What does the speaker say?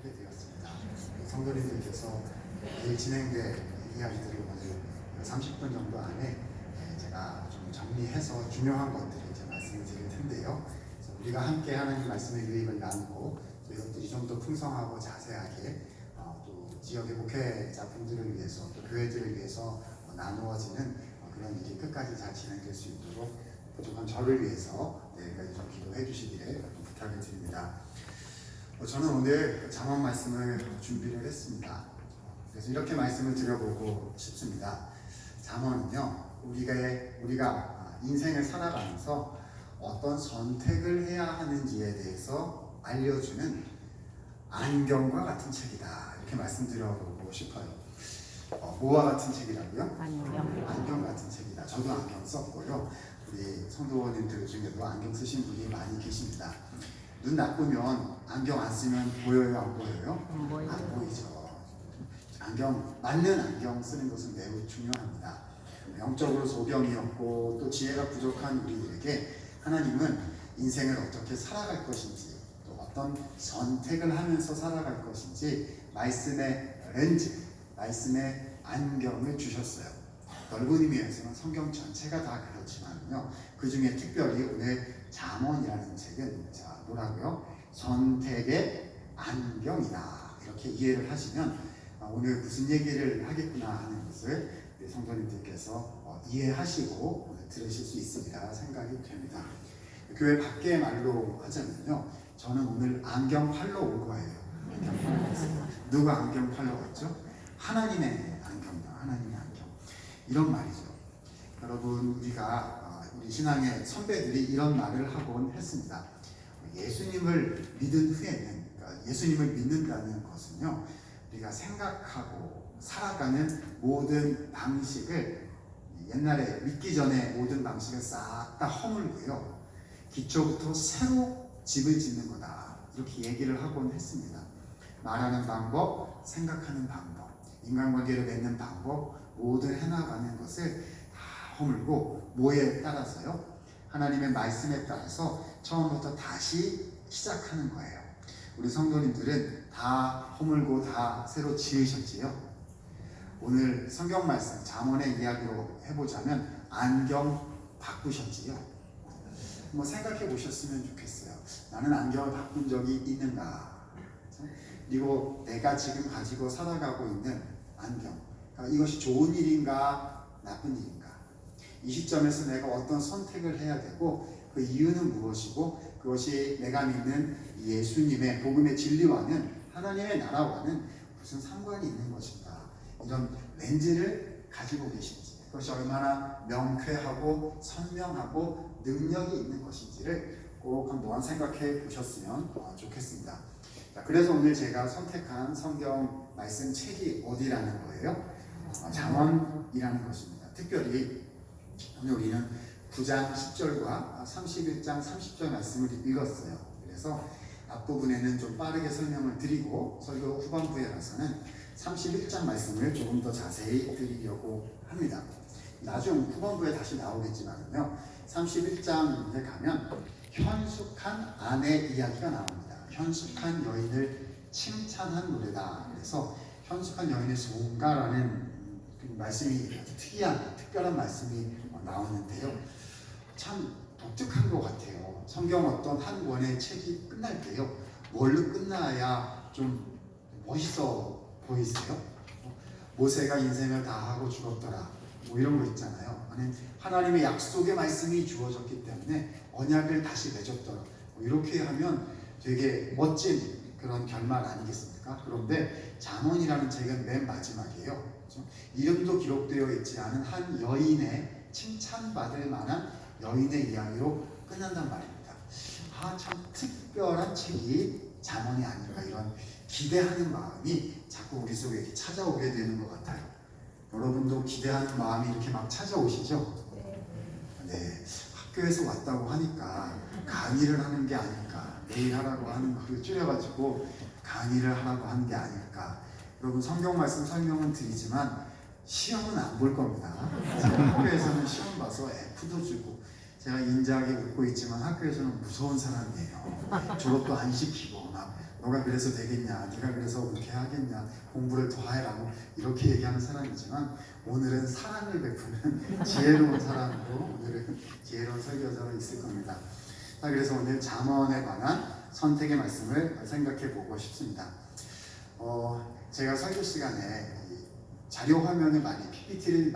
하게 되었습니다. 성도님들께서 매일 진행된 이야기들을 오늘 30분 정도 안에 제가 좀 정리해서 중요한 것들을 이제 말씀을 드릴 텐데요. 그래서 우리가 함께 하나님 말씀의 유익을 나누고 또 이것들이 좀 더 풍성하고 자세하게 또 지역의 목회자분들을 위해서 또 교회들을 위해서 나누어지는 그런 일이 끝까지 잘 진행될 수 있도록 부족한 저를 위해서 내일까지 좀 기도해 주시기를 부탁을 드립니다. 저는 오늘 잠언 말씀을 준비를 했습니다. 그래서 이렇게 말씀을 드려보고 싶습니다. 잠언은요, 우리가 인생을 살아가면서 어떤 선택을 해야 하는지에 대해서 알려주는 안경과 같은 책이다. 이렇게 말씀드려보고 싶어요. 뭐와 같은 책이라고요? 안경 같은 책이다. 저도 안경 썼고요. 우리 성도님들 중에도 안경 쓰신 분이 많이 계십니다. 눈 나쁘면 안경 안 쓰면 보여요, 안 보여요? 안 보이죠. 맞는 안경 쓰는 것은 매우 중요합니다. 영적으로 소경이었고 또 지혜가 부족한 우리들에게 하나님은 인생을 어떻게 살아갈 것인지 또 어떤 선택을 하면서 살아갈 것인지 말씀의 렌즈, 말씀의 안경을 주셨어요. 넓은 의미에서는 성경 전체가 다 그렇지만요, 그 중에 특별히 오늘 잠언이라는 책은 뭐라고요? 선택의 안경이다. 이렇게 이해를 하시면 오늘 무슨 얘기를 하겠구나 하는 것을 성도님들께서 이해하시고 들으실 수 있습니다. 생각이 됩니다. 교회 밖의 말로 하자면요, 저는 오늘 안경 팔러 올 거예요. 안경 팔러 왔어요. 누가 안경 팔러 왔죠? 하나님의 안경이다. 하나님의 안경. 이런 말이죠. 여러분, 우리 신앙의 선배들이 이런 말을 하곤 했습니다. 예수님을 믿은 후에는, 그러니까 예수님을 믿는다는 것은요, 우리가 생각하고 살아가는 모든 방식을, 옛날에 믿기 전에 모든 방식을 싹 다 허물고요, 기초부터 새로 집을 짓는 거다. 이렇게 얘기를 하곤 했습니다. 말하는 방법, 생각하는 방법, 인간관계를 맺는 방법, 모든 해나가는 것을 다 허물고 뭐에 따라서요? 하나님의 말씀에 따라서 처음부터 다시 시작하는 거예요. 우리 성도님들은 다 허물고 다 새로 지으셨지요. 오늘 성경 말씀 잠언의 이야기로 해보자면 안경 바꾸셨지요. 한번 생각해 보셨으면 좋겠어요. 나는 안경을 바꾼 적이 있는가? 그리고 내가 지금 가지고 살아가고 있는 안경, 이것이 좋은 일인가 나쁜 일인가? 이 시점에서 내가 어떤 선택을 해야 되고 그 이유는 무엇이고 그것이 내가 믿는 예수님의 복음의 진리와는, 하나님의 나라와는 무슨 상관이 있는 것인가? 이런 렌즈를 가지고 계신지, 그것이 얼마나 명쾌하고 선명하고 능력이 있는 것인지를 꼭 한번 생각해 보셨으면 좋겠습니다. 자, 그래서 오늘 제가 선택한 성경 말씀 책이 어디라는 거예요? 잠언이라는 것입니다. 특별히 오늘 우리는 9장 10절과 31장 30절 말씀을 읽었어요. 그래서 앞부분에는 좀 빠르게 설명을 드리고 설교 후반부에 가서는 31장 말씀을 조금 더 자세히 드리려고 합니다. 나중 후반부에 다시 나오겠지만요, 31장에 가면 현숙한 아내 이야기가 나옵니다. 현숙한 여인을 칭찬한 노래다. 그래서 현숙한 여인의 송가라는 말씀이 아주 특별한 말씀이 나오는데요, 참 독특한 것 같아요. 성경 어떤 한 권의 책이 끝날 때요, 뭘로 끝나야 좀 멋있어 보이세요? 모세가 인생을 다 하고 죽었더라, 뭐 이런 거 있잖아요. 아니, 하나님의 약속의 말씀이 주어졌기 때문에 언약을 다시 맺었더라, 뭐 이렇게 하면 되게 멋진 그런 결말 아니겠습니까? 그런데 잠언이라는 책은 맨 마지막이에요. 그렇죠? 이름도 기록되어 있지 않은 한 여인의 칭찬받을 만한 여인의 이야기로 끝난단 말입니다. 참 특별한 책이 잠언이 아닐까, 이런 기대하는 마음이 자꾸 우리 속에 찾아오게 되는 것 같아요. 여러분도 기대하는 마음이 이렇게 막 찾아오시죠? 네. 학교에서 왔다고 하니까 강의를 하는 게 아닐까, 매일 하라고 하는 거를 줄여가지고 강의를 하라고 하는 게 아닐까. 여러분, 성경 말씀 설명은 드리지만 시험은 안 볼 겁니다. 학교에서는 시험 봐서 F도 주고 제가 인자하게 웃고 있지만 학교에서는 무서운 사람이에요. 졸업도 안 시키고 막 너가 그래서 되겠냐, 네가 그래서 그렇게 하겠냐, 공부를 더 해라 뭐 이렇게 얘기하는 사람이지만 오늘은 사랑을 베푸는 지혜로운 사람으로 오늘은 지혜로운 설교자로 있을 겁니다. 그래서 오늘 잠언에 관한 선택의 말씀을 생각해 보고 싶습니다. 제가 설교 시간에 자료 화면을 많이 PPT를